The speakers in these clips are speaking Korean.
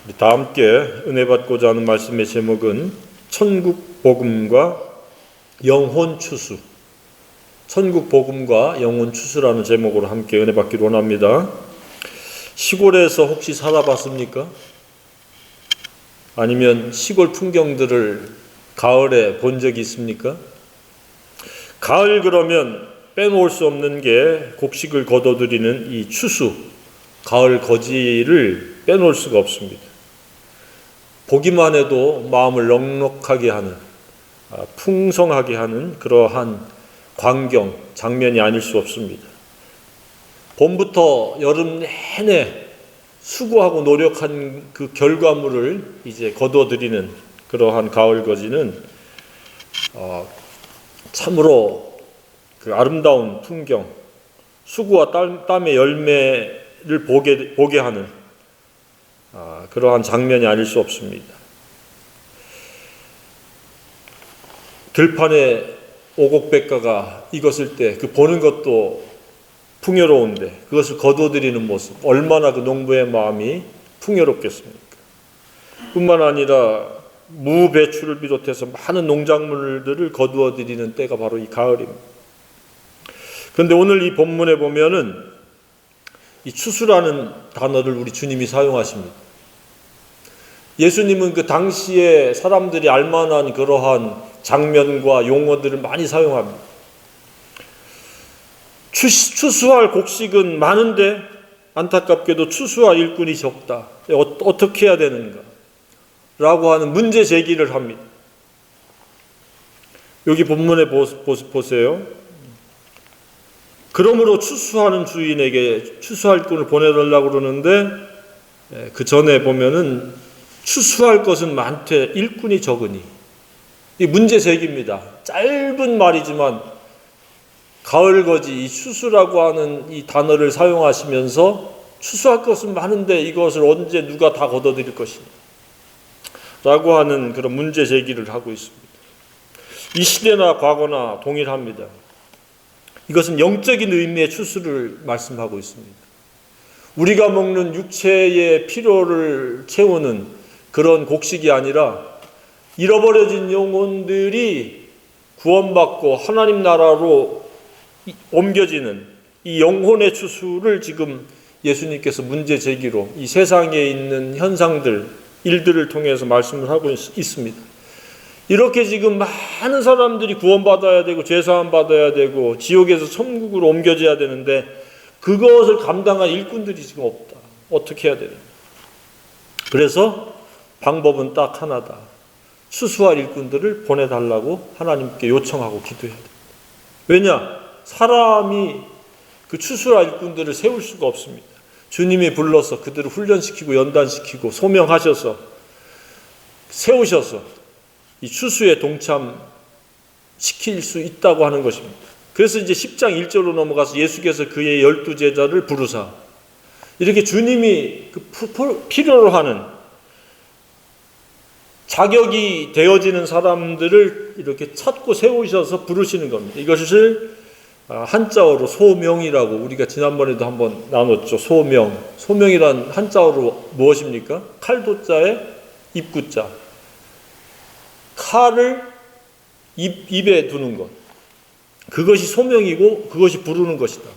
우리 다 함께 은혜 받고자 하는 말씀의 제목은 천국 복음과 영혼 추수. 천국 복음과 영혼 추수라는 제목으로 함께 은혜 받기를 원합니다. 시골에서 혹시 살아봤습니까? 아니면 시골 풍경들을 가을에 본 적이 있습니까? 가을 그러면 빼놓을 수 없는 게 곡식을 거둬들이는 이 추수, 가을 거지를 빼놓을 수가 없습니다. 보기만 해도 마음을 넉넉하게 하는, 풍성하게 하는 그러한 광경, 장면이 아닐 수 없습니다. 봄부터 여름 내내 수고하고 노력한 그 결과물을 이제 거둬들이는 그러한 가을 거지는 참으로 그 아름다운 풍경, 수고와 땀의 열매를 보게 하는 그러한 장면이 아닐 수 없습니다. 들판에 오곡백과가 익었을 때 그 보는 것도 풍요로운데 그것을 거둬들이는 모습, 얼마나 그 농부의 마음이 풍요롭겠습니까? 뿐만 아니라 무, 배추를 비롯해서 많은 농작물들을 거두어들이는 때가 바로 이 가을입니다. 그런데 오늘 이 본문에 보면은 이 추수라는 단어를 우리 주님이 사용하십니다. 예수님은 그 당시에 사람들이 알만한 그러한 장면과 용어들을 많이 사용합니다. 추수할 곡식은 많은데 안타깝게도 추수할 일꾼이 적다. 어떻게 해야 되는가? 라고 하는 문제 제기를 합니다. 여기 본문에 보세요. 그러므로 추수하는 주인에게 추수할 일꾼을 보내달라고 그러는데 그 전에 보면은 추수할 것은 많되 일꾼이 적으니, 이 문제 제기입니다. 짧은 말이지만 가을거지, 이 추수라고 하는 이 단어를 사용하시면서 추수할 것은 많은데 이것을 언제 누가 다 거둬들일 것이냐 라고 하는 그런 문제 제기를 하고 있습니다. 이 시대나 과거나 동일합니다. 이것은 영적인 의미의 추수를 말씀하고 있습니다. 우리가 먹는 육체의 필요를 채우는 그런 곡식이 아니라 잃어버려진 영혼들이 구원받고 하나님 나라로 옮겨지는 이 영혼의 추수를 지금 예수님께서 문제 제기로 이 세상에 있는 현상들, 일들을 통해서 말씀을 하고 있습니다. 이렇게 지금 많은 사람들이 구원받아야 되고 죄사함 받아야 되고 지옥에서 천국으로 옮겨져야 되는데 그것을 감당할 일꾼들이 지금 없다. 어떻게 해야 되나? 그래서 방법은 딱 하나다. 추수할 일꾼들을 보내달라고 하나님께 요청하고 기도해야 됩니다. 왜냐? 사람이 그 추수할 일꾼들을 세울 수가 없습니다. 주님이 불러서 그들을 훈련시키고 연단시키고 소명하셔서 세우셔서 이 추수에 동참시킬 수 있다고 하는 것입니다. 그래서 이제 10장 1절로 넘어가서 예수께서 그의 12제자를 부르사 이렇게 주님이 필요로 하는 자격이 되어지는 사람들을 이렇게 찾고 세우셔서 부르시는 겁니다. 이것을 한자어로 소명이라고 우리가 지난번에도 한번 나눴죠. 소명이란 한자어로 무엇입니까? 칼도자에 입구자. 칼을 입에 두는 것. 그것이 소명이고 그것이 부르는 것이다.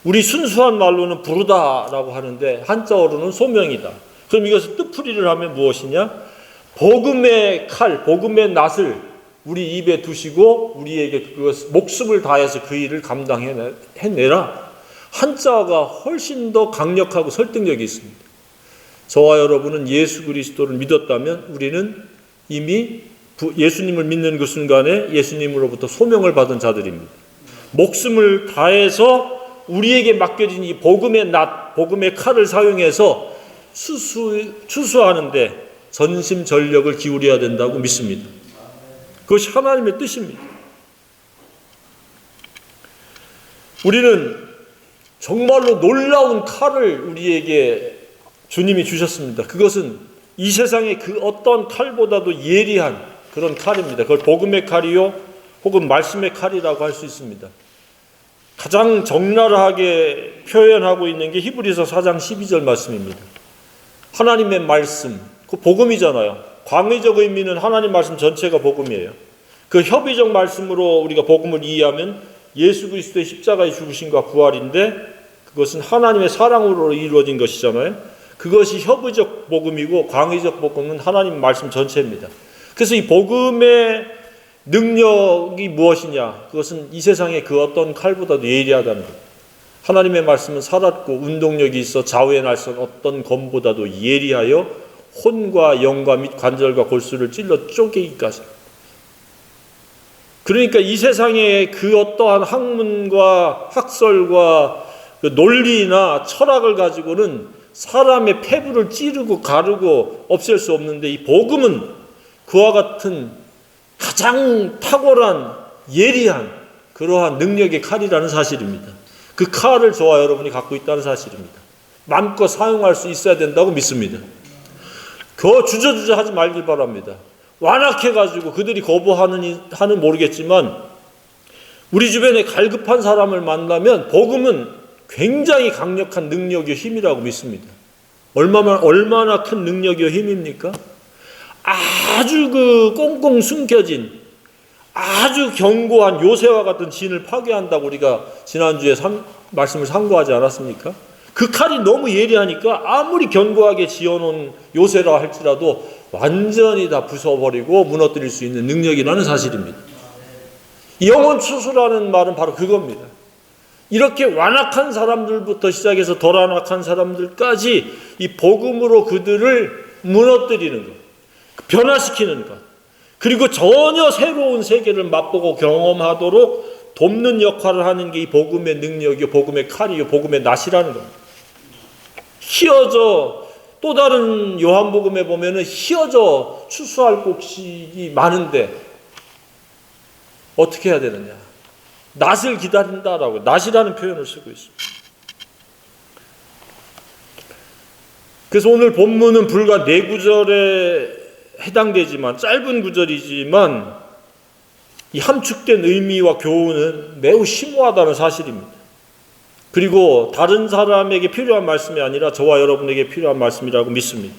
우리 순수한 말로는 부르다라고 하는데 한자어로는 소명이다. 그럼 이것을 뜻풀이를 하면 무엇이냐? 복음의 칼, 복음의 낫을 우리 입에 두시고 우리에게 그것 목숨을 다해서 그 일을 감당해내라. 한자가 훨씬 더 강력하고 설득력이 있습니다. 저와 여러분은 예수 그리스도를 믿었다면 우리는 이미 예수님을 믿는 그 순간에 예수님으로부터 소명을 받은 자들입니다. 목숨을 다해서 우리에게 맡겨진 이 복음의 낫, 복음의 칼을 사용해서 추수하는데 전심전력을 기울여야 된다고 믿습니다. 그것이 하나님의 뜻입니다. 우리는 정말로 놀라운 칼을 우리에게 주님이 주셨습니다. 그것은 이 세상의 그 어떤 칼보다도 예리한 그런 칼입니다. 그걸 복음의 칼이요 혹은 말씀의 칼이라고 할 수 있습니다. 가장 적나라하게 표현하고 있는 게 히브리서 4장 12절 말씀입니다. 하나님의 말씀, 그 복음이잖아요. 광의적 의미는 하나님 말씀 전체가 복음이에요. 그 협의적 말씀으로 우리가 복음을 이해하면 예수 그리스도의 십자가의 죽으심과 부활인데 그것은 하나님의 사랑으로 이루어진 것이잖아요. 그것이 협의적 복음이고 광의적 복음은 하나님 말씀 전체입니다. 그래서 이 복음의 능력이 무엇이냐? 그것은 이 세상의 그 어떤 칼보다도 예리하다는 것. 하나님의 말씀은 살았고 운동력이 있어 좌우에 날선 어떤 검보다도 예리하여 혼과 영과 및 관절과 골수를 찔러 쪼개기까지. 그러니까 이 세상의 그 어떠한 학문과 학설과 그 논리나 철학을 가지고는 사람의 폐부를 찌르고 가르고 없앨 수 없는데 이 복음은 그와 같은 가장 탁월한 예리한 그러한 능력의 칼이라는 사실입니다. 그 칼을 저와 여러분이 갖고 있다는 사실입니다. 마음껏 사용할 수 있어야 된다고 믿습니다. 그 주저주저 하지 말길 바랍니다. 완악해가지고 그들이 거부하는 모르겠지만 우리 주변에 갈급한 사람을 만나면 복음은 굉장히 강력한 능력이요 힘이라고 믿습니다. 얼마나 큰 능력이요 힘입니까? 아주 그 꽁꽁 숨겨진 아주 견고한 요새와 같은 진을 파괴한다고 우리가 지난주에 말씀을 상고하지 않았습니까? 그 칼이 너무 예리하니까 아무리 견고하게 지어놓은 요새라 할지라도 완전히 다 부숴버리고 무너뜨릴 수 있는 능력이라는 사실입니다. 영혼 추수라는 말은 바로 그겁니다. 이렇게 완악한 사람들부터 시작해서 덜 완악한 사람들까지 이 복음으로 그들을 무너뜨리는 것, 변화시키는 것, 그리고 전혀 새로운 세계를 맛보고 경험하도록 돕는 역할을 하는 게 이 복음의 능력이요, 복음의 칼이요, 복음의 낫이라는 겁니다. 희어져 또 다른 요한복음에 보면은 희어져 추수할 곡식이 많은데 어떻게 해야 되느냐? 낫을 기다린다라고 낫이라는 표현을 쓰고 있습니다. 그래서 오늘 본문은 불과 4구절에 해당되지만 짧은 구절이지만 이 함축된 의미와 교훈은 매우 심오하다는 사실입니다. 그리고 다른 사람에게 필요한 말씀이 아니라 저와 여러분에게 필요한 말씀이라고 믿습니다.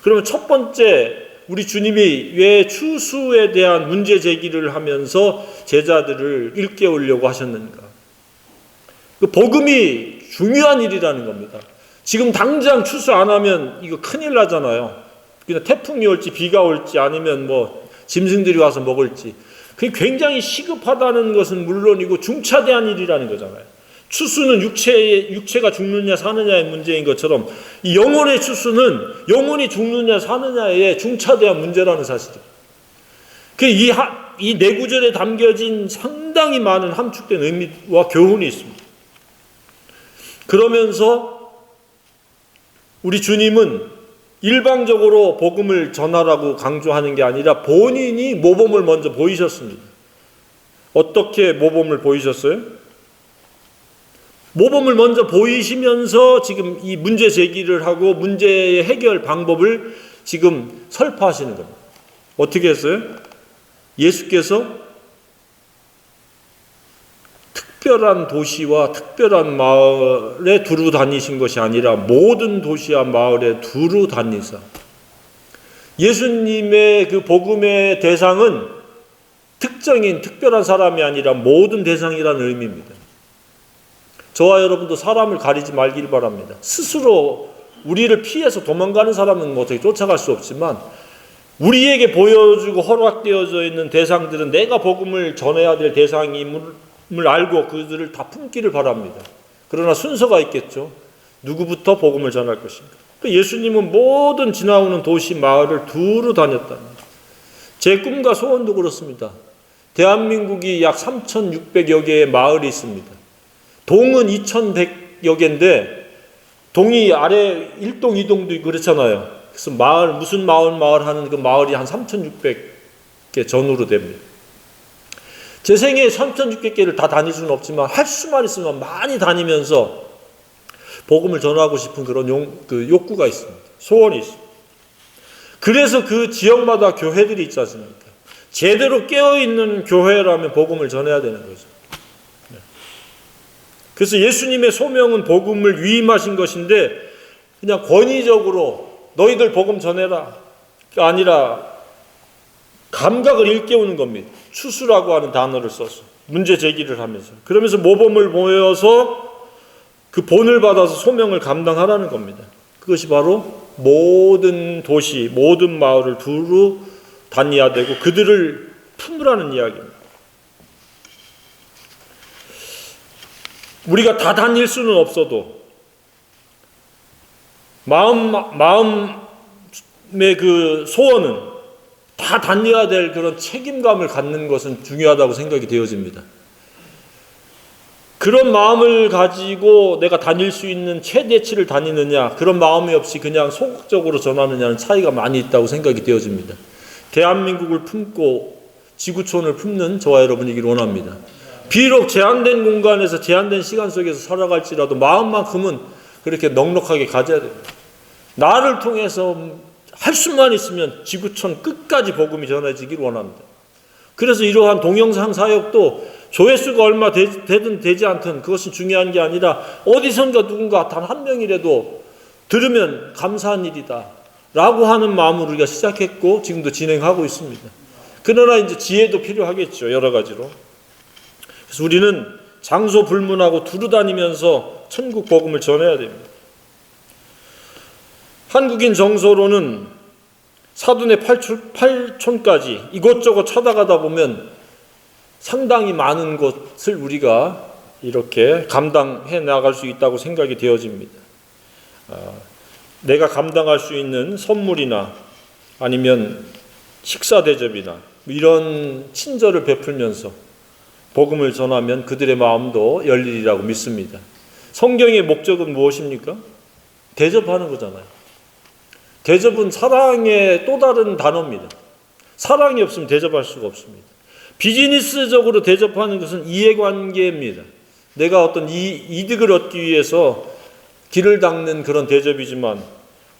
그러면 첫 번째 우리 주님이 왜 추수에 대한 문제 제기를 하면서 제자들을 일깨우려고 하셨는가? 그 복음이 중요한 일이라는 겁니다. 지금 당장 추수 안 하면 이거 큰일 나잖아요. 그냥 태풍이 올지 비가 올지 아니면 뭐 짐승들이 와서 먹을지 그게 굉장히 시급하다는 것은 물론이고 중차대한 일이라는 거잖아요. 추수는 육체가 죽느냐 사느냐의 문제인 것처럼 이 영혼의 추수는 영혼이 죽느냐 사느냐의 중차대한 문제라는 사실입니다. 이 4구절에 담겨진 상당히 많은 함축된 의미와 교훈이 있습니다. 그러면서 우리 주님은 일방적으로 복음을 전하라고 강조하는 게 아니라 본인이 모범을 먼저 보이셨습니다. 어떻게 모범을 보이셨어요? 모범을 먼저 보이시면서 지금 이 문제 제기를 하고 문제의 해결 방법을 지금 설파하시는 겁니다. 어떻게 했어요? 예수께서 특별한 도시와 특별한 마을에 두루 다니신 것이 아니라 모든 도시와 마을에 두루 다니사. 예수님의 그 복음의 대상은 특정인 특별한 사람이 아니라 모든 대상이라는 의미입니다. 저와 여러분도 사람을 가리지 말길 바랍니다. 스스로 우리를 피해서 도망가는 사람은 뭐 어떻게 쫓아갈 수 없지만 우리에게 보여주고 허락되어져 있는 대상들은 내가 복음을 전해야 될 대상임을 알고 그들을 다 품기를 바랍니다. 그러나 순서가 있겠죠. 누구부터 복음을 전할 것인가. 예수님은 모든 지나오는 도시 마을을 두루 다녔답니다. 제 꿈과 소원도 그렇습니다. 대한민국이 약 3,600여 개의 마을이 있습니다. 동은 2,100여 개인데 동이 아래 1동, 2동도 있고 그렇잖아요. 그래서 무슨 마을 하는 그 마을이 한 3,600개 전후로 됩니다. 제 생애에 3,600개를 다 다닐 수는 없지만 할 수만 있으면 많이 다니면서 복음을 전하고 싶은 그런 욕구가 있습니다. 소원이 있습니다. 그래서 그 지역마다 교회들이 있지 않습니까? 제대로 깨어있는 교회라면 복음을 전해야 되는 거죠. 그래서 예수님의 소명은 복음을 위임하신 것인데 그냥 권위적으로 너희들 복음 전해라 아니라 감각을 일깨우는 겁니다. 추수라고 하는 단어를 써서 문제 제기를 하면서, 그러면서 모범을 모여서 그 본을 받아서 소명을 감당하라는 겁니다. 그것이 바로 모든 도시, 모든 마을을 두루 다니야되고 그들을 품으라는 이야기입니다. 우리가 다 다닐 수는 없어도 마음의 그 소원은 다 다녀야 될 그런 책임감을 갖는 것은 중요하다고 생각이 되어집니다. 그런 마음을 가지고 내가 다닐 수 있는 최대치를 다니느냐, 그런 마음이 없이 그냥 소극적으로 전하느냐는 차이가 많이 있다고 생각이 되어집니다. 대한민국을 품고 지구촌을 품는 저와 여러분이길 원합니다. 비록 제한된 공간에서 제한된 시간 속에서 살아갈지라도 마음만큼은 그렇게 넉넉하게 가져야 됩니다. 나를 통해서 할 수만 있으면 지구촌 끝까지 복음이 전해지길 원합니다. 그래서 이러한 동영상 사역도 조회수가 얼마 되든 되지 않든 그것은 중요한 게 아니라 어디선가 누군가 단 한 명이라도 들으면 감사한 일이다 라고 하는 마음으로 우리가 시작했고 지금도 진행하고 있습니다. 그러나 이제 지혜도 필요하겠죠. 여러 가지로. 그래서 우리는 장소 불문하고 두루 다니면서 천국 복음을 전해야 됩니다. 한국인 정서로는 사돈의 8촌까지 이곳저곳 찾아가다 보면 상당히 많은 것을 우리가 이렇게 감당해 나갈 수 있다고 생각이 되어집니다. 내가 감당할 수 있는 선물이나 아니면 식사 대접이나 이런 친절을 베풀면서 복음을 전하면 그들의 마음도 열리리라고 믿습니다. 성경의 목적은 무엇입니까? 대접하는 거잖아요. 대접은 사랑의 또 다른 단어입니다. 사랑이 없으면 대접할 수가 없습니다. 비즈니스적으로 대접하는 것은 이해관계입니다. 내가 어떤 이득을 얻기 위해서 길을 닦는 그런 대접이지만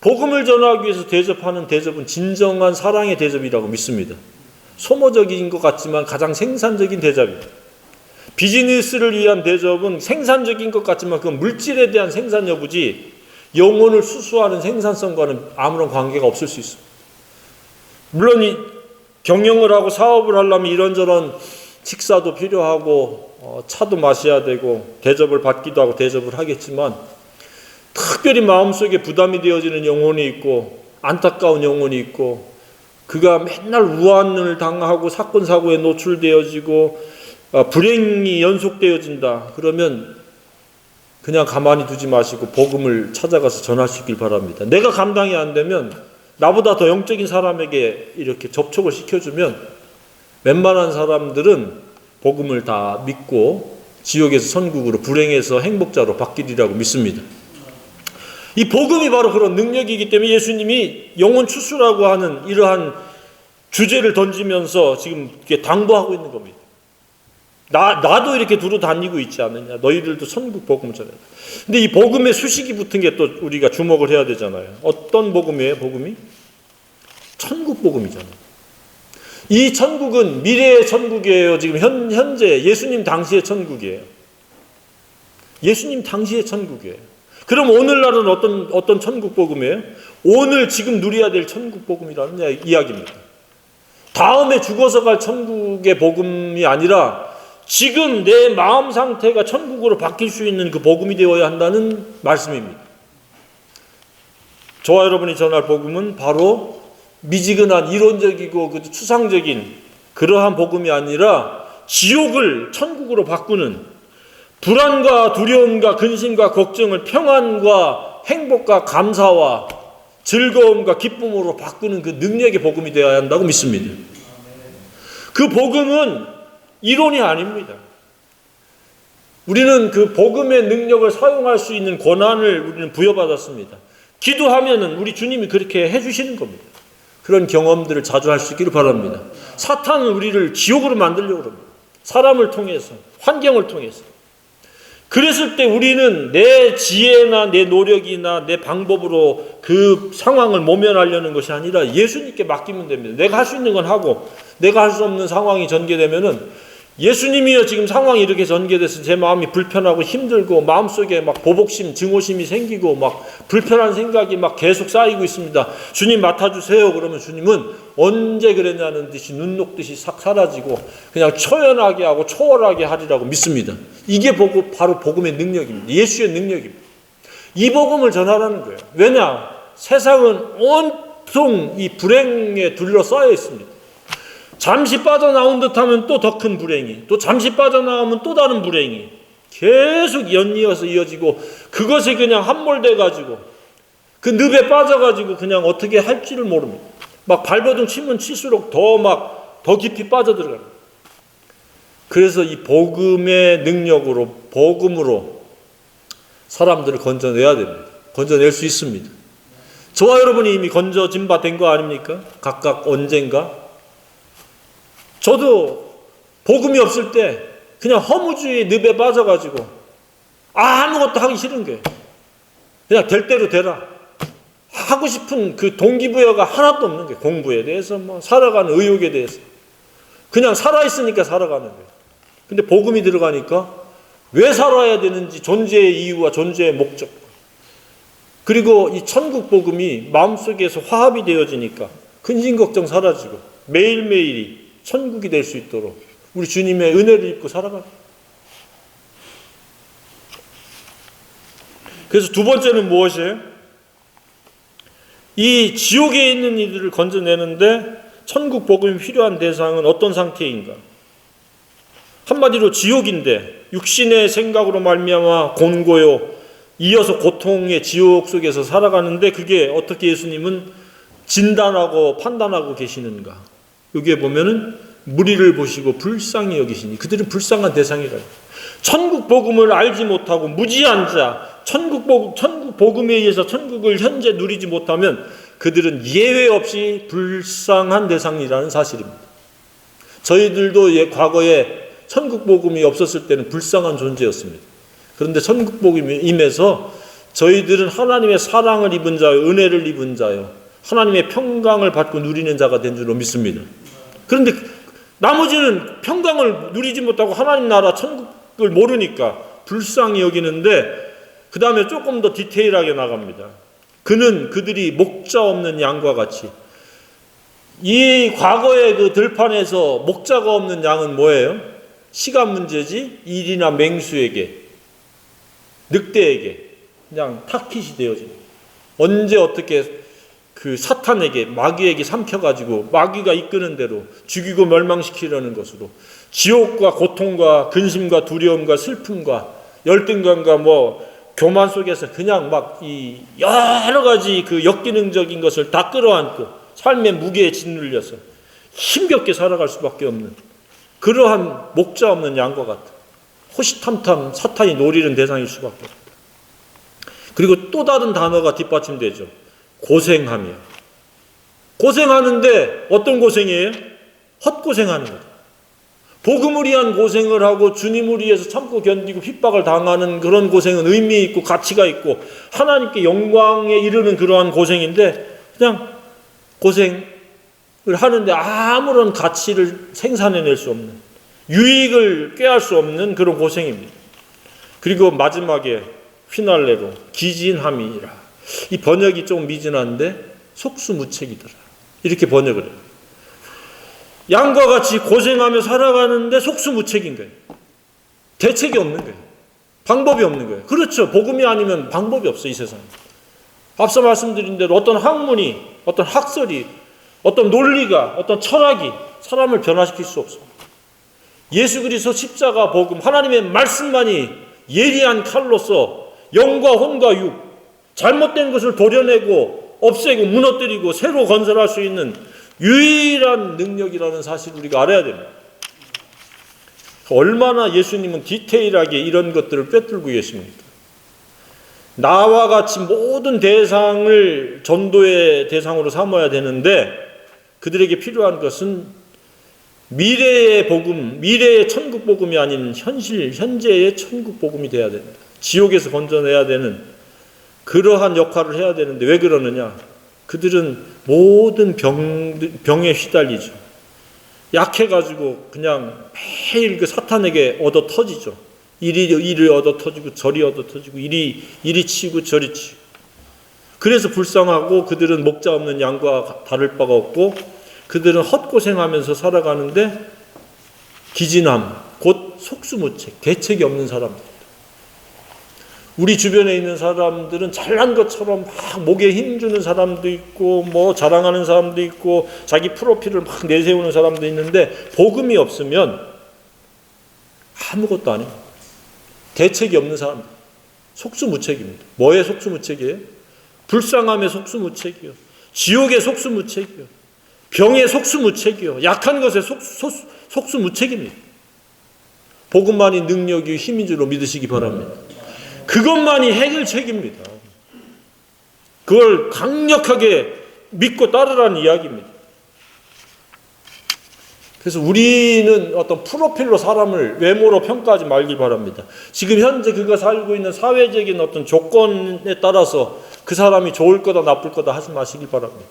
복음을 전하기 위해서 대접하는 대접은 진정한 사랑의 대접이라고 믿습니다. 소모적인 것 같지만 가장 생산적인 대접입니다. 비즈니스를 위한 대접은 생산적인 것 같지만 그건 물질에 대한 생산 여부지 영혼을 수수하는 생산성과는 아무런 관계가 없을 수 있습니다. 물론 이 경영을 하고 사업을 하려면 이런저런 식사도 필요하고 차도 마셔야 되고 대접을 받기도 하고 대접을 하겠지만 특별히 마음속에 부담이 되어지는 영혼이 있고 안타까운 영혼이 있고 그가 맨날 우환을 당하고 사건 사고에 노출되어지고 불행이 연속되어진다. 그러면 그냥 가만히 두지 마시고 복음을 찾아가서 전하시길 바랍니다. 내가 감당이 안 되면 나보다 더 영적인 사람에게 이렇게 접촉을 시켜주면 웬만한 사람들은 복음을 다 믿고 지옥에서 천국으로, 불행에서 행복자로 바뀌리라고 믿습니다. 이 복음이 바로 그런 능력이기 때문에 예수님이 영혼 추수라고 하는 이러한 주제를 던지면서 지금 이렇게 당부하고 있는 겁니다. 나도 이렇게 두루 다니고 있지 않느냐. 너희들도 천국 복음을 전해라. 근데 이 복음의 수식이 붙은 게 또 우리가 주목을 해야 되잖아요. 어떤 복음이에요? 복음이? 천국 복음이잖아요. 이 천국은 미래의 천국이에요. 지금 현재 예수님 당시의 천국이에요. 예수님 당시의 천국이에요. 그럼 오늘날은 어떤 천국 복음이에요? 오늘 지금 누려야 될 천국 복음이라는 이야기입니다. 다음에 죽어서 갈 천국의 복음이 아니라 지금 내 마음 상태가 천국으로 바뀔 수 있는 그 복음이 되어야 한다는 말씀입니다. 저와 여러분이 전할 복음은 바로 미지근한 이론적이고 추상적인 그러한 복음이 아니라 지옥을 천국으로 바꾸는, 불안과 두려움과 근심과 걱정을 평안과 행복과 감사와 즐거움과 기쁨으로 바꾸는 그 능력의 복음이 되어야 한다고 믿습니다. 그 복음은 이론이 아닙니다. 우리는 그 복음의 능력을 사용할 수 있는 권한을 우리는 부여받았습니다. 기도하면은 우리 주님이 그렇게 해주시는 겁니다. 그런 경험들을 자주 할 수 있기를 바랍니다. 사탄은 우리를 지옥으로 만들려고 합니다. 사람을 통해서, 환경을 통해서. 그랬을 때 우리는 내 지혜나 내 노력이나 내 방법으로 그 상황을 모면하려는 것이 아니라 예수님께 맡기면 됩니다. 내가 할 수 있는 건 하고 내가 할 수 없는 상황이 전개되면은 예수님이요, 지금 상황이 이렇게 전개돼서 제 마음이 불편하고 힘들고 마음속에 막 보복심, 증오심이 생기고 막 불편한 생각이 막 계속 쌓이고 있습니다. 주님 맡아주세요. 그러면 주님은 언제 그랬냐는 듯이 눈 녹듯이 싹 사라지고 그냥 초연하게 하고 초월하게 하리라고 믿습니다. 이게 바로 복음의 능력입니다. 예수의 능력입니다. 이 복음을 전하라는 거예요. 왜냐? 세상은 온통 이 불행에 둘러싸여 있습니다. 잠시 빠져나온 듯하면 또 더 큰 불행이, 또 잠시 빠져나오면 또 다른 불행이 계속 연이어서 이어지고, 그것에 그냥 함몰돼 가지고 그 늪에 빠져 가지고 그냥 어떻게 할지를 모릅니다. 막 발버둥 치면 칠수록 더 깊이 빠져들어가요. 그래서 이 복음의 능력으로, 복음으로 사람들을 건져내야 됩니다. 건져낼 수 있습니다. 저와 여러분이 이미 건져진 바 된 거 아닙니까? 각각 언젠가. 저도 복음이 없을 때 그냥 허무주의 늪에 빠져가지고 아무것도 하기 싫은 거예요. 그냥 될 대로 되라. 하고 싶은 그 동기부여가 하나도 없는 거예요. 공부에 대해서, 살아가는 의욕에 대해서. 그냥 살아있으니까 살아가는 거예요. 근데 복음이 들어가니까 왜 살아야 되는지, 존재의 이유와 존재의 목적, 그리고 이 천국 복음이 마음속에서 화합이 되어지니까 근심 걱정 사라지고 매일매일이 천국이 될 수 있도록 우리 주님의 은혜를 입고 살아가요. 그래서 두 번째는 무엇이에요? 이 지옥에 있는 이들을 건져내는데 천국 복음이 필요한 대상은 어떤 상태인가? 한마디로 지옥인데 육신의 생각으로 말미암아 곤고요, 이어서 고통의 지옥 속에서 살아가는데, 그게 어떻게 예수님은 진단하고 판단하고 계시는가? 여기에 보면은 무리를 보시고 불쌍히 여기시니, 그들은 불쌍한 대상이라요. 천국 복음을 알지 못하고 무지한 자, 천국 복음에 의해서 천국을 현재 누리지 못하면 그들은 예외 없이 불쌍한 대상이라는 사실입니다. 저희들도 과거에 천국 복음이 없었을 때는 불쌍한 존재였습니다. 그런데 천국 복음이 임해서 저희들은 하나님의 사랑을 입은 자요, 은혜를 입은 자요, 하나님의 평강을 받고 누리는 자가 된 줄로 믿습니다. 그런데 나머지는 평강을 누리지 못하고 하나님 나라 천국을 모르니까 불쌍히 여기는데, 그 다음에 조금 더 디테일하게 나갑니다. 그들이 목자 없는 양과 같이. 이 과거의 그 들판에서 목자가 없는 양은 뭐예요? 시간 문제지, 일이나 맹수에게, 늑대에게 그냥 타깃이 되어집니다. 언제 어떻게 그 사탄에게, 마귀에게 삼켜가지고 마귀가 이끄는 대로 죽이고 멸망시키려는 것으로 지옥과 고통과 근심과 두려움과 슬픔과 열등감과 교만 속에서 그냥 막 이 여러 가지 그 역기능적인 것을 다 끌어안고 삶의 무게에 짓눌려서 힘겹게 살아갈 수밖에 없는 그러한 목자 없는 양과 같은 호시탐탐 사탄이 노리는 대상일 수밖에 없다. 그리고 또 다른 단어가 뒷받침되죠. 고생하며. 고생하는데 어떤 고생이에요? 헛고생하는 거죠. 복음을 위한 고생을 하고 주님을 위해서 참고 견디고 핍박을 당하는 그런 고생은 의미 있고 가치가 있고 하나님께 영광에 이르는 그러한 고생인데, 그냥 고생을 하는데 아무런 가치를 생산해낼 수 없는, 유익을 꾀할 수 없는 그런 고생입니다. 그리고 마지막에 피날레로 기진함이라. 이 번역이 좀 미진한데 속수무책이더라, 이렇게 번역을 해요. 양과 같이 고생하며 살아가는데 속수무책인 거예요. 대책이 없는 거예요. 방법이 없는 거예요. 그렇죠. 복음이 아니면 방법이 없어요, 이 세상에. 앞서 말씀드린 대로 어떤 학문이, 어떤 학설이, 어떤 논리가, 어떤 철학이 사람을 변화시킬 수 없습니다. 예수 그리스도 십자가 복음, 하나님의 말씀만이 예리한 칼로서 영과 혼과 육, 잘못된 것을 도려내고 없애고 무너뜨리고 새로 건설할 수 있는 유일한 능력이라는 사실을 우리가 알아야 됩니다. 얼마나 예수님은 디테일하게 이런 것들을 꿰뚫고 계십니까? 나와 같이 모든 대상을 전도의 대상으로 삼아야 되는데, 그들에게 필요한 것은 미래의 복음, 미래의 천국 복음이 아닌 현재의 천국 복음이 돼야 됩니다. 지옥에서 건져내야 되는 그러한 역할을 해야 되는데, 왜 그러느냐? 그들은 모든 병에 휘달리죠. 약해가지고 그냥 매일 그 사탄에게 얻어 터지죠. 이리 얻어 터지고 저리 얻어 터지고 이리 치고 저리 치고. 그래서 불쌍하고 그들은 목자 없는 양과 다를 바가 없고 그들은 헛고생하면서 살아가는데 기진함, 곧 속수무책, 대책이 없는 사람들. 우리 주변에 있는 사람들은 잘난 것처럼 막 목에 힘주는 사람도 있고 뭐 자랑하는 사람도 있고 자기 프로필을 막 내세우는 사람도 있는데 복음이 없으면 아무것도 아니에요. 대책이 없는 사람들. 속수무책입니다. 뭐의 속수무책이에요? 불쌍함의 속수무책이요. 지옥의 속수무책이요. 병의 속수무책이요. 약한 것의 속수무책입니다. 복음만이 능력이 힘인 줄로 믿으시기 바랍니다. 그것만이 해결책입니다. 그걸 강력하게 믿고 따르라는 이야기입니다. 그래서 우리는 어떤 프로필로 사람을 외모로 평가하지 말길 바랍니다. 지금 현재 그가 살고 있는 사회적인 어떤 조건에 따라서 그 사람이 좋을 거다 나쁠 거다 하지 마시길 바랍니다.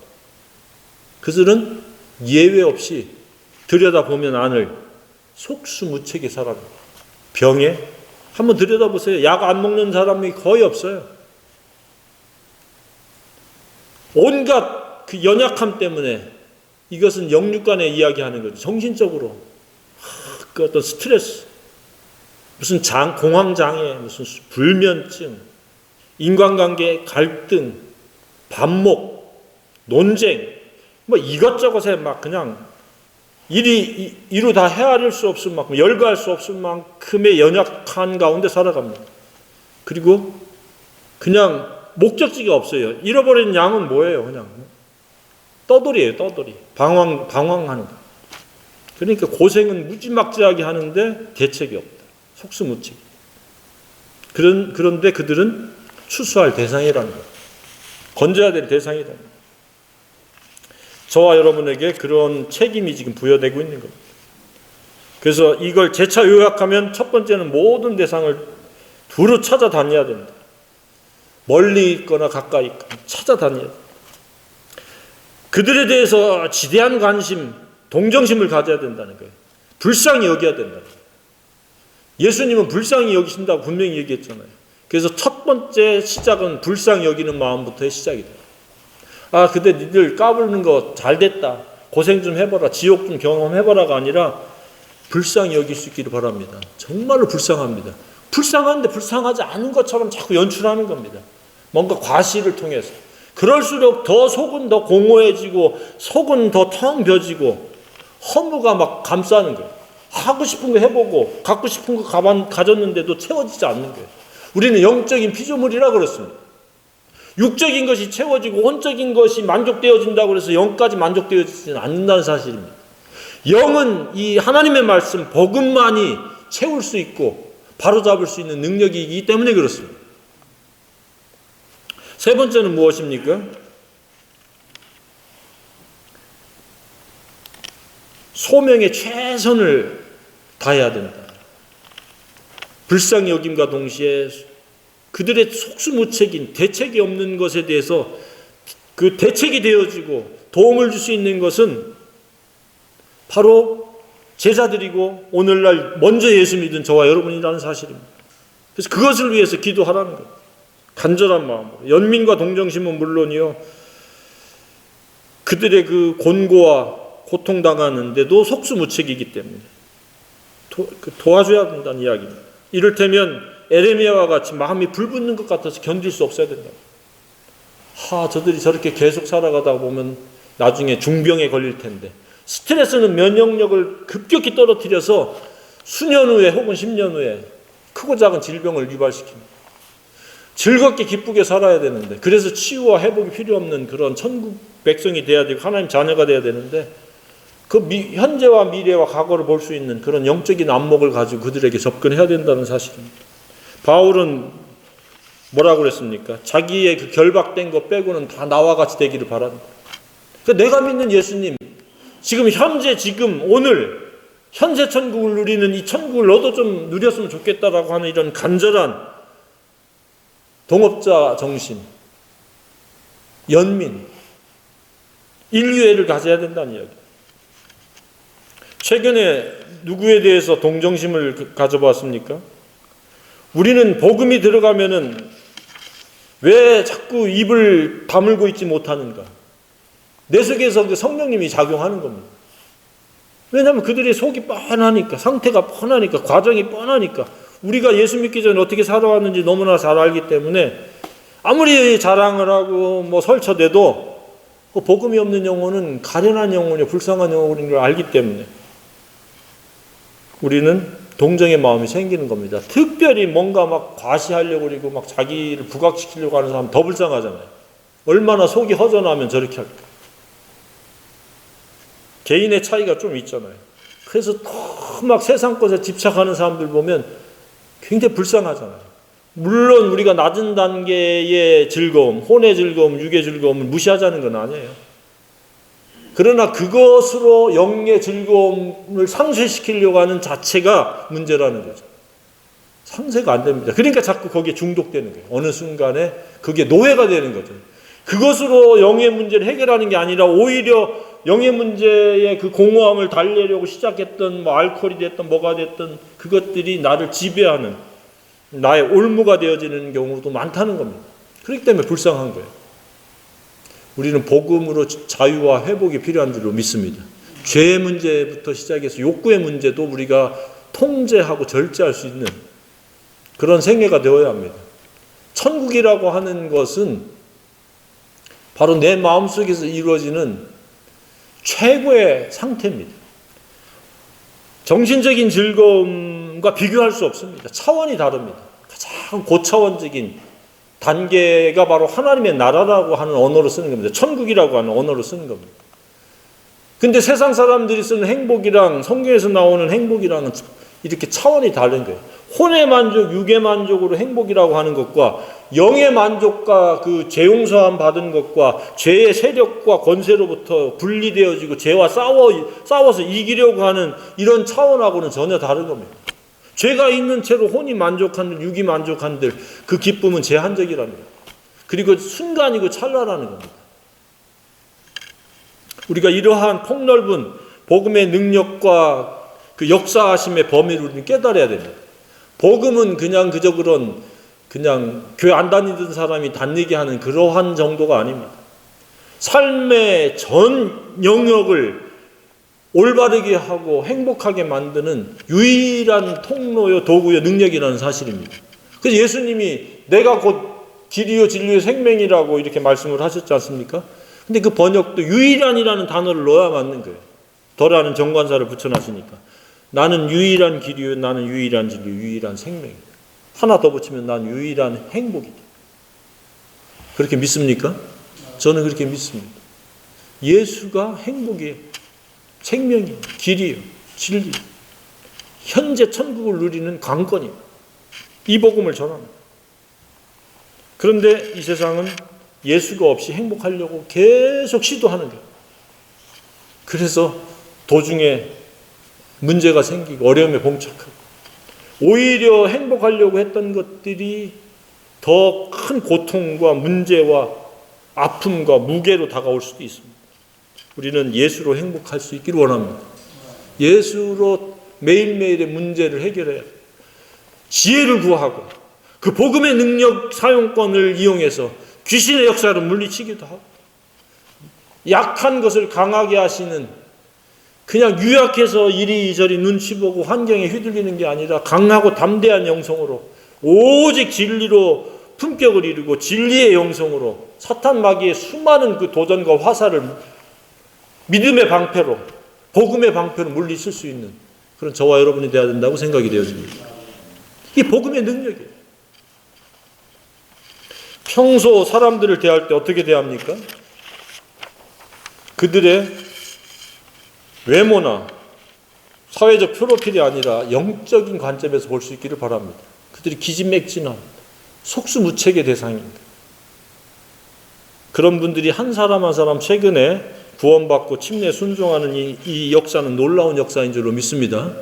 그들은 예외 없이 들여다보면 아는 속수무책의 사람입니다. 병에 한번 들여다보세요. 약 안 먹는 사람이 거의 없어요. 온갖 그 연약함 때문에 이것은 영육간에 이야기하는 거죠. 정신적으로 그 어떤 스트레스, 무슨 공황장애, 무슨 불면증, 인간관계 갈등, 반목, 논쟁, 뭐 이것저것에 막 그냥 이루 다 헤아릴 수 없을 만큼, 열거할 수 없을 만큼의 연약한 가운데 살아갑니다. 그리고 그냥 목적지가 없어요. 잃어버린 양은 뭐예요? 그냥 떠돌이에요. 떠돌이. 방황하는 거. 그러니까 고생은 무지막지하게 하는데 대책이 없다. 속수무책. 그런데 그들은 추수할 대상이라는 거예요. 건져야 될 대상이라는 거예요. 저와 여러분에게 그런 책임이 지금 부여되고 있는 겁니다. 그래서 이걸 재차 요약하면 첫 번째는 모든 대상을 두루 찾아다녀야 된다. 멀리 있거나 가까이 있거나 찾아다녀야 된다. 그들에 대해서 지대한 관심, 동정심을 가져야 된다는 거예요. 불쌍히 여겨야 된다는 거예요. 예수님은 불쌍히 여기신다고 분명히 얘기했잖아요. 그래서 첫 번째 시작은 불쌍히 여기는 마음부터의 시작이다. 아, 근데 니들 까불는 거 잘 됐다. 고생 좀 해봐라. 지옥 좀 경험해봐라가 아니라 불쌍히 여길 수 있기를 바랍니다. 정말로 불쌍합니다. 불쌍한데 불쌍하지 않은 것처럼 자꾸 연출하는 겁니다. 뭔가 과시를 통해서. 그럴수록 더 속은 더 공허해지고 속은 더 텅 벼지고 허무가 막 감싸는 거예요. 하고 싶은 거 해보고 갖고 싶은 거 가졌는데도 채워지지 않는 거예요. 우리는 영적인 피조물이라 그렇습니다. 육적인 것이 채워지고 혼적인 것이 만족되어진다고 해서 영까지 만족되어지지는 않는다는 사실입니다. 영은 이 하나님의 말씀, 복음만이 채울 수 있고 바로잡을 수 있는 능력이기 때문에 그렇습니다. 세 번째는 무엇입니까? 소명에 최선을 다해야 된다. 불쌍히 여김과 동시에 그들의 속수무책인 대책이 없는 것에 대해서 그 대책이 되어지고 도움을 줄 수 있는 것은 바로 제자들이고 오늘날 먼저 예수 믿은 저와 여러분이라는 사실입니다. 그래서 그것을 위해서 기도하라는 거예요. 간절한 마음으로. 연민과 동정심은 물론이요. 그들의 그 곤고와 고통당하는데도 속수무책이기 때문에 도와줘야 된다는 이야기입니다. 이를테면 에레미야와 같이 마음이 불붙는 것 같아서 견딜 수 없어야 된다. 저들이 저렇게 계속 살아가다 보면 나중에 중병에 걸릴 텐데. 스트레스는 면역력을 급격히 떨어뜨려서 수년 후에 혹은 10년 후에 크고 작은 질병을 유발시킵니다. 즐겁게 기쁘게 살아야 되는데, 그래서 치유와 회복이 필요 없는 그런 천국 백성이 돼야 되고 하나님 자녀가 돼야 되는데, 그 현재와 미래와 과거를 볼 수 있는 그런 영적인 안목을 가지고 그들에게 접근해야 된다는 사실입니다. 바울은 뭐라고 그랬습니까? 자기의 그 결박된 것 빼고는 다 나와 같이 되기를 바란다. 그러니까 내가 믿는 예수님, 지금 오늘 현재 천국을 누리는 이 천국을 너도 좀 누렸으면 좋겠다라고 하는 이런 간절한 동업자 정신, 연민, 인류애를 가져야 된다는 이야기. 최근에 누구에 대해서 동정심을 가져봤습니까? 우리는 복음이 들어가면은 왜 자꾸 입을 다물고 있지 못하는가? 내 속에서 그 성령님이 작용하는 겁니다. 왜냐하면 그들의 속이 뻔하니까, 상태가 뻔하니까, 과정이 뻔하니까, 우리가 예수 믿기 전에 어떻게 살아왔는지 너무나 잘 알기 때문에 아무리 자랑을 하고 뭐 설쳐대도 그 복음이 없는 영혼은 가련한 영혼이요, 불쌍한 영혼인 걸 알기 때문에 우리는 동정의 마음이 생기는 겁니다. 특별히 뭔가 막 과시하려고 그러고 막 자기를 부각시키려고 하는 사람 더 불쌍하잖아요. 얼마나 속이 허전하면 저렇게 할까. 개인의 차이가 좀 있잖아요. 그래서 더 막 세상 것에 집착하는 사람들 보면 굉장히 불쌍하잖아요. 물론 우리가 낮은 단계의 즐거움, 혼의 즐거움, 육의 즐거움을 무시하자는 건 아니에요. 그러나 그것으로 영의 즐거움을 상쇄시키려고 하는 자체가 문제라는 거죠. 상쇄가 안 됩니다. 그러니까 자꾸 거기에 중독되는 거예요. 어느 순간에 그게 노예가 되는 거죠. 그것으로 영의 문제를 해결하는 게 아니라 오히려 영의 문제의 그 공허함을 달래려고 시작했던 뭐 알코올이 됐든 뭐가 됐든 그것들이 나를 지배하는 나의 올무가 되어지는 경우도 많다는 겁니다. 그렇기 때문에 불쌍한 거예요. 우리는 복음으로 자유와 회복이 필요한 줄로 믿습니다. 죄의 문제부터 시작해서 욕구의 문제도 우리가 통제하고 절제할 수 있는 그런 생애가 되어야 합니다. 천국이라고 하는 것은 바로 내 마음속에서 이루어지는 최고의 상태입니다. 정신적인 즐거움과 비교할 수 없습니다. 차원이 다릅니다. 가장 고차원적인 단계가 바로 하나님의 나라라고 하는 언어로 쓰는 겁니다. 천국이라고 하는 언어로 쓰는 겁니다. 근데 세상 사람들이 쓰는 행복이랑 성경에서 나오는 행복이랑은 이렇게 차원이 다른 거예요. 혼의 만족, 육의 만족으로 행복이라고 하는 것과 영의 만족과 그 죄용서함 받은 것과 죄의 세력과 권세로부터 분리되어지고 죄와 싸워서 이기려고 하는 이런 차원하고는 전혀 다른 겁니다. 죄가 있는 채로 혼이 만족한들, 육이 만족한들 그 기쁨은 제한적이랍니다. 그리고 순간이고 찰나라는 겁니다. 우리가 이러한 폭넓은 복음의 능력과 그 역사하심의 범위를 우리는 깨달아야 됩니다. 복음은 그냥 그저 그냥 교회 안 다니던 사람이 다니게 하는 그러한 정도가 아닙니다. 삶의 전 영역을 올바르게 하고 행복하게 만드는 유일한 통로요, 도구요, 능력이라는 사실입니다. 그래서 예수님이 내가 곧 길이요, 진리요, 생명이라고 이렇게 말씀을 하셨지 않습니까? 근데 그 번역도 유일한이라는 단어를 넣어야 맞는 거예요. 덜하는 정관사를 붙여놨으니까. 나는 유일한 길이요, 나는 유일한 진리요, 유일한 생명이다. 하나 더 붙이면 난 유일한 행복이다. 그렇게 믿습니까? 저는 그렇게 믿습니다. 예수가 행복이에요. 생명이에요. 길이에요. 진리예요. 현재 천국을 누리는 관건이에요. 이 복음을 전합니다. 그런데 이 세상은 예수가 없이 행복하려고 계속 시도하는 거예요. 그래서 도중에 문제가 생기고 어려움에 봉착하고 오히려 행복하려고 했던 것들이 더 큰 고통과 문제와 아픔과 무게로 다가올 수도 있습니다. 우리는 예수로 행복할 수 있기를 원합니다. 예수로 매일매일의 문제를 해결해야 합니다. 지혜를 구하고 그 복음의 능력 사용권을 이용해서 귀신의 역사를 물리치기도 하고 약한 것을 강하게 하시는 그냥 유약해서 이리저리 눈치 보고 환경에 휘둘리는 게 아니라 강하고 담대한 영성으로 오직 진리로 품격을 이루고 진리의 영성으로 사탄 마귀의 수많은 그 도전과 화살을 믿음의 방패로 복음의 방패로 물리칠 수 있는 그런 저와 여러분이 되어야 된다고 생각이 되어집니다. 이 복음의 능력이에요. 평소 사람들을 대할 때 어떻게 대합니까? 그들의 외모나 사회적 프로필이 아니라 영적인 관점에서 볼 수 있기를 바랍니다. 그들이 기진맥진한 속수무책의 대상입니다. 그런 분들이 한 사람 한 사람 최근에 구원받고 침례 순종하는 이 역사는 놀라운 역사인 줄로 믿습니다.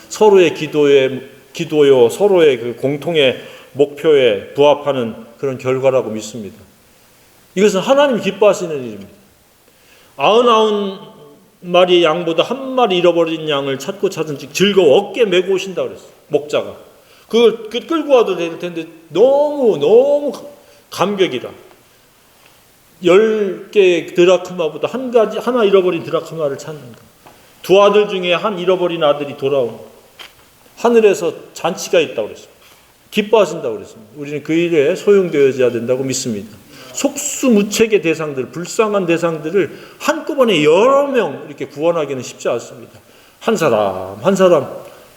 서로의 기도요, 서로의 그 공통의 목표에 부합하는 그런 결과라고 믿습니다. 이것은 하나님이 기뻐하시는 일입니다. 99 마리의 양보다 한 마리 잃어버린 양을 찾고 찾은 즉 즐거워 어깨 메고 오신다 그랬어요. 목자가. 그걸 끌고 와도 될 텐데 너무 감격이라. 10개의 드라크마보다 하나 잃어버린 드라크마를 찾는 거. 두 아들 중에 한 잃어버린 아들이 돌아온 하늘에서 잔치가 있다고 그랬어요. 기뻐하신다고 그랬습니다. 우리는 그 일에 소용되어져야 된다고 믿습니다. 속수무책의 대상들, 불쌍한 대상들을 한꺼번에 여러 명 이렇게 구원하기는 쉽지 않습니다. 한 사람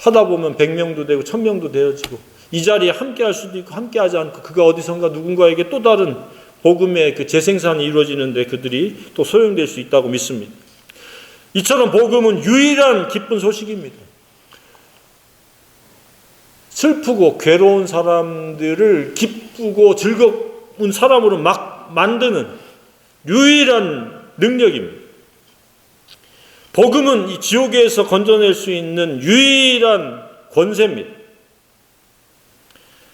하다 보면 100명도 되고 1000명도 되어지고 이 자리에 함께 할 수도 있고 함께 하지 않고 그가 어디선가 누군가에게 또 다른 복음의 그 재생산이 이루어지는데 그들이 또 소용될 수 있다고 믿습니다. 이처럼 복음은 유일한 기쁜 소식입니다. 슬프고 괴로운 사람들을 기쁘고 즐거운 사람으로 막 만드는 유일한 능력입니다. 복음은 이 지옥에서 건져낼 수 있는 유일한 권세입니다.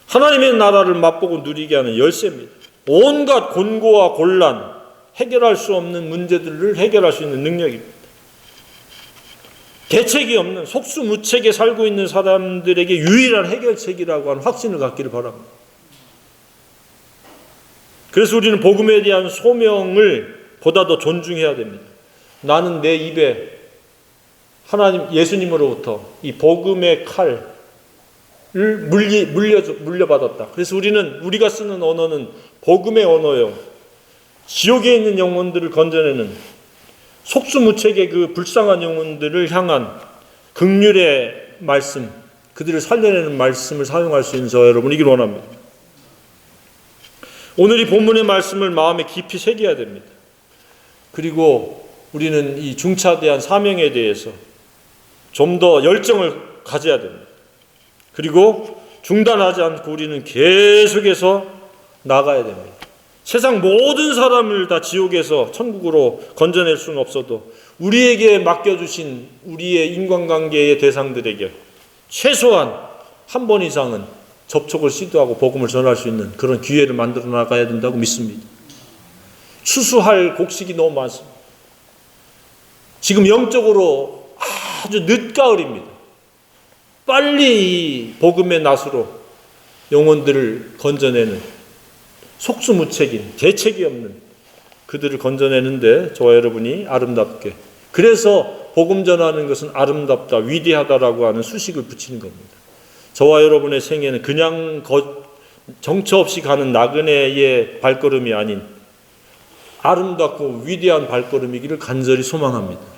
하나님의 나라를 맛보고 누리게 하는 열쇠입니다. 온갖 곤고와 곤란, 해결할 수 없는 문제들을 해결할 수 있는 능력입니다. 대책이 없는 속수무책에 살고 있는 사람들에게 유일한 해결책이라고 하는 확신을 갖기를 바랍니다. 그래서 우리는 복음에 대한 소명을 보다 더 존중해야 됩니다. 나는 내 입에 하나님 예수님으로부터 이 복음의 칼을 물려받았다. 그래서 우리가 쓰는 언어는 복음의 언어요. 지옥에 있는 영혼들을 건져내는 속수무책의 그 불쌍한 영혼들을 향한 긍휼의 말씀, 그들을 살려내는 말씀을 사용할 수 있는 저 여러분이길 원합니다. 오늘 이 본문의 말씀을 마음에 깊이 새겨야 됩니다. 그리고 우리는 이 중차대한 사명에 대해서 좀 더 열정을 가져야 됩니다. 그리고 중단하지 않고 우리는 계속해서 나가야 됩니다. 세상 모든 사람을 다 지옥에서 천국으로 건져낼 수는 없어도 우리에게 맡겨주신 우리의 인간관계의 대상들에게 최소한 한 번 이상은 접촉을 시도하고 복음을 전할 수 있는 그런 기회를 만들어 나가야 된다고 믿습니다. 추수할 곡식이 너무 많습니다. 지금 영적으로 아주 늦가을입니다. 빨리 이 복음의 낫으로 영혼들을 건져내는 속수무책인 대책이 없는 그들을 건져내는데 저와 여러분이 아름답게, 그래서 복음 전하는 것은 아름답다, 위대하다라고 하는 수식을 붙이는 겁니다. 저와 여러분의 생애는 그냥 정처 없이 가는 나그네의 발걸음이 아닌 아름답고 위대한 발걸음이기를 간절히 소망합니다.